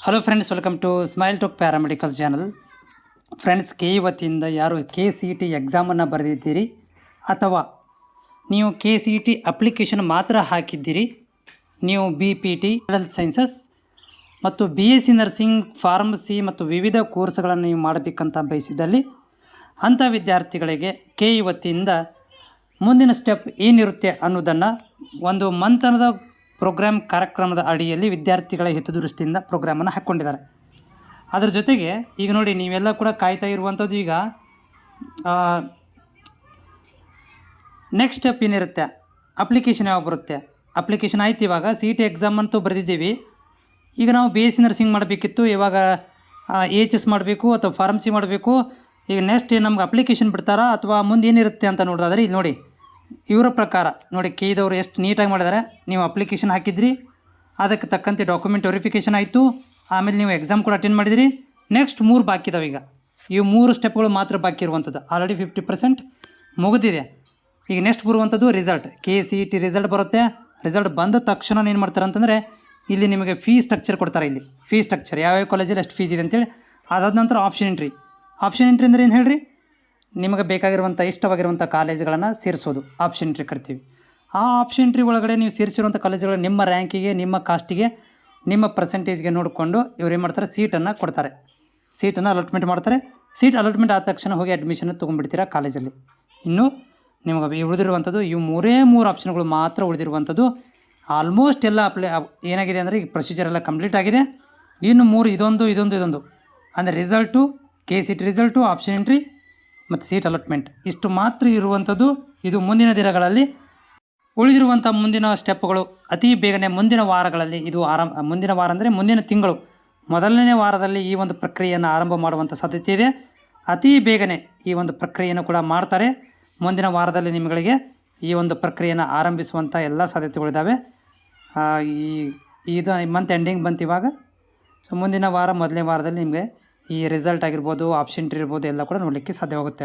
Hello friends, welcome to smile talk paramedical channel. Friends, ವತಿಯಿಂದ ಯಾರು KCET ಎಕ್ಸಾಮನ್ನು ಬರೆದಿದ್ದೀರಿ ಅಥವಾ ನೀವು KCET ಅಪ್ಲಿಕೇಶನ್ ಮಾತ್ರ ಹಾಕಿದ್ದೀರಿ, ನೀವು BPT ಹೆಲ್ತ್ ಸೈನ್ಸಸ್ ಮತ್ತು BSc ನರ್ಸಿಂಗ್, ಫಾರ್ಮಸಿ ಮತ್ತು ವಿವಿಧ ಕೋರ್ಸ್ಗಳನ್ನು ನೀವು ಮಾಡಬೇಕಂತ ಬಯಸಿದ್ದಲ್ಲಿ ಅಂಥ ವಿದ್ಯಾರ್ಥಿಗಳಿಗೆ ವತಿಯಿಂದ ಮುಂದಿನ ಸ್ಟೆಪ್ ಏನಿರುತ್ತೆ ಅನ್ನೋದನ್ನು ಒಂದು ಮಂಥನದ ಪ್ರೋಗ್ರಾಮ್ ಕಾರ್ಯಕ್ರಮದ ಅಡಿಯಲ್ಲಿ ವಿದ್ಯಾರ್ಥಿಗಳ ಹಿತದೃಷ್ಟಿಯಿಂದ ಪ್ರೋಗ್ರಾಮನ್ನು ಹಾಕ್ಕೊಂಡಿದ್ದಾರೆ. ಅದರ ಜೊತೆಗೆ ಈಗ ನೋಡಿ, ನೀವೆಲ್ಲ ಕೂಡ ಕಾಯ್ತಾ ಇರುವಂಥದ್ದು ಈಗ ನೆಕ್ಸ್ಟ್ ಸ್ಟೆಪ್ ಏನಿರುತ್ತೆ, ಅಪ್ಲಿಕೇಶನ್ ಯಾವಾಗ ಬರುತ್ತೆ. ಅಪ್ಲಿಕೇಶನ್ ಆಯ್ತು, ಇವಾಗ CET ಎಕ್ಸಾಮ್ ಅಂತೂ ಬರೆದಿದ್ದೀವಿ. ಈಗ ನಾವು BSc ನರ್ಸಿಂಗ್ ಮಾಡಬೇಕಿತ್ತು, ಇವಾಗ AHS ಮಾಡಬೇಕು ಅಥವಾ ಫಾರ್ಮಸಿ ಮಾಡಬೇಕು. ಈಗ ನೆಕ್ಸ್ಟ್ ನಮ್ಗೆ ಅಪ್ಲಿಕೇಶನ್ ಬಿಡ್ತಾರಾ ಅಥವಾ ಮುಂದೆ ಏನಿರುತ್ತೆ ಅಂತ ನೋಡೋದಾದರೆ ಇಲ್ಲಿ ನೋಡಿ, ಇವರ ಪ್ರಕಾರ ನೋಡಿ, KEದವರು ಎಷ್ಟು ನೀಟಾಗಿ ಮಾಡಿದ್ದಾರೆ. ನೀವು ಅಪ್ಲಿಕೇಶನ್ ಹಾಕಿದ್ರಿ, ಅದಕ್ಕೆ ತಕ್ಕಂತೆ ಡಾಕ್ಯುಮೆಂಟ್ ವೆರಿಫಿಕೇಷನ್ ಆಯಿತು, ಆಮೇಲೆ ನೀವು ಎಕ್ಸಾಮ್ ಕೂಡ ಅಟೆಂಡ್ ಮಾಡಿದಿರಿ. ನೆಕ್ಸ್ಟ್ 3 ಬಾಕಿ ಇದಾವೆ. ಈಗ ಇವು 3 ಸ್ಟೆಪ್ಗಳು ಮಾತ್ರ ಬಾಕಿ ಇರುವಂಥದ್ದು. ಆಲ್ರೆಡಿ 50% ಮುಗಿದಿದೆ. ಈಗ ನೆಕ್ಸ್ಟ್ ಬರುವಂಥದ್ದು ರಿಸಲ್ಟ್. KCET ರಿಸಲ್ಟ್ ಬರುತ್ತೆ. ರಿಸಲ್ಟ್ ಬಂದ ತಕ್ಷಣ ಏನು ಮಾಡ್ತಾರೆ ಅಂತಂದರೆ ಇಲ್ಲಿ ನಿಮಗೆ ಫೀ ಸ್ಟ್ರಕ್ಚರ್ ಕೊಡ್ತಾರೆ. ಇಲ್ಲಿ ಫೀ ಸ್ಟ್ರಕ್ಚರ್ ಯಾವ್ಯಾವ ಕಾಲೇಜಲ್ಲಿ ಎಷ್ಟು ಫೀಸ್ ಇದೆ ಅಂತೇಳಿ. ಅದಾದ ನಂತರ ಆಪ್ಷನ್ ಎಂಟ್ರಿ. ಆಪ್ಷನ್ ಎಂಟ್ರಿ ಅಂದರೆ ಏನು ಹೇಳ್ರಿ, ನಿಮಗೆ ಬೇಕಾಗಿರುವಂಥ ಇಷ್ಟವಾಗಿರುವಂಥ ಕಾಲೇಜುಗಳನ್ನು ಸೇರಿಸೋದು ಆಪ್ಷನ್ ಎಂಟ್ರಿ ಕರಿತೀವಿ. ಆ ಆಪ್ಷನ್ ಎಂಟ್ರಿ ಒಳಗಡೆ ನೀವು ಸೇರಿಸಿರುವಂಥ ಕಾಲೇಜುಗಳು ನಿಮ್ಮ ರ್ಯಾಂಕಿಗೆ, ನಿಮ್ಮ ಕಾಸ್ಟಿಗೆ, ನಿಮ್ಮ ಪರ್ಸೆಂಟೇಜ್ಗೆ ನೋಡಿಕೊಂಡು ಇವ್ರು ಏನು ಮಾಡ್ತಾರೆ, ಸೀಟನ್ನು ಕೊಡ್ತಾರೆ. ಸೀಟನ್ನು ಅಲಾಟ್ಮೆಂಟ್ ಮಾಡ್ತಾರೆ. ಸೀಟ್ ಅಲಾಟ್ಮೆಂಟ್ ಆದ ತಕ್ಷಣ ಹೋಗಿ ಅಡ್ಮಿಷನ್ ತೊಗೊಂಡ್ಬಿಡ್ತೀರಾ ಕಾಲೇಜಲ್ಲಿ. ಇನ್ನು ನಿಮಗೆ ಉಳಿದಿರುವಂಥದ್ದು ಇವು 3 ಆಪ್ಷನ್ಗಳು ಮಾತ್ರ ಉಳಿದಿರುವಂಥದ್ದು. ಆಲ್ಮೋಸ್ಟ್ ಎಲ್ಲ ಏನಾಗಿದೆ ಅಂದರೆ ಈಗ ಪ್ರೊಸೀಜರ್ ಎಲ್ಲ ಕಂಪ್ಲೀಟ್ ಆಗಿದೆ. ಇನ್ನು 3 ಇದೊಂದು ಅಂದರೆ result, KCET result, option entry ಮತ್ತು ಸೀಟ್ ಅಲಾಟ್ಮೆಂಟ್ ಇಷ್ಟು ಮಾತ್ರ ಇರುವಂಥದ್ದು. ಇದು ಮುಂದಿನ ದಿನಗಳಲ್ಲಿ ಉಳಿದಿರುವಂಥ ಮುಂದಿನ ಸ್ಟೆಪ್ಗಳು ಅತಿ ಬೇಗನೆ ಮುಂದಿನ ವಾರಗಳಲ್ಲಿ ಇದು ಮುಂದಿನ ವಾರ ಅಂದರೆ ಮುಂದಿನ ತಿಂಗಳು ಮೊದಲನೇ ವಾರದಲ್ಲಿ ಈ ಒಂದು ಪ್ರಕ್ರಿಯೆಯನ್ನು ಆರಂಭ ಮಾಡುವಂಥ ಸಾಧ್ಯತೆ ಇದೆ. ಅತಿ ಬೇಗನೆ ಈ ಒಂದು ಪ್ರಕ್ರಿಯೆಯನ್ನು ಕೂಡ ಮಾಡ್ತಾರೆ. ಮುಂದಿನ ವಾರದಲ್ಲಿ ನಿಮಗೆ ಈ ಒಂದು ಪ್ರಕ್ರಿಯೆಯನ್ನು ಆರಂಭಿಸುವಂಥ ಎಲ್ಲ ಸಾಧ್ಯತೆಗಳಿದ್ದಾವೆ. ಇದು ಮಂತ್ ಎಂಡಿಂಗ್ ಬಂತು ಇವಾಗ. ಸೊ ಮುಂದಿನ ವಾರ ಮೊದಲನೇ ವಾರದಲ್ಲಿ ನಿಮಗೆ ಈ ರಿಸಲ್ಟ್ ಆಗಿರ್ಬೋದು, ಆಪ್ಷನ್ ಎಂಟ್ರಿ ಇರ್ಬೋದು ಎಲ್ಲ ಕೂಡ ನೋಡಲಿಕ್ಕೆ ಸಾಧ್ಯವಾಗುತ್ತೆ.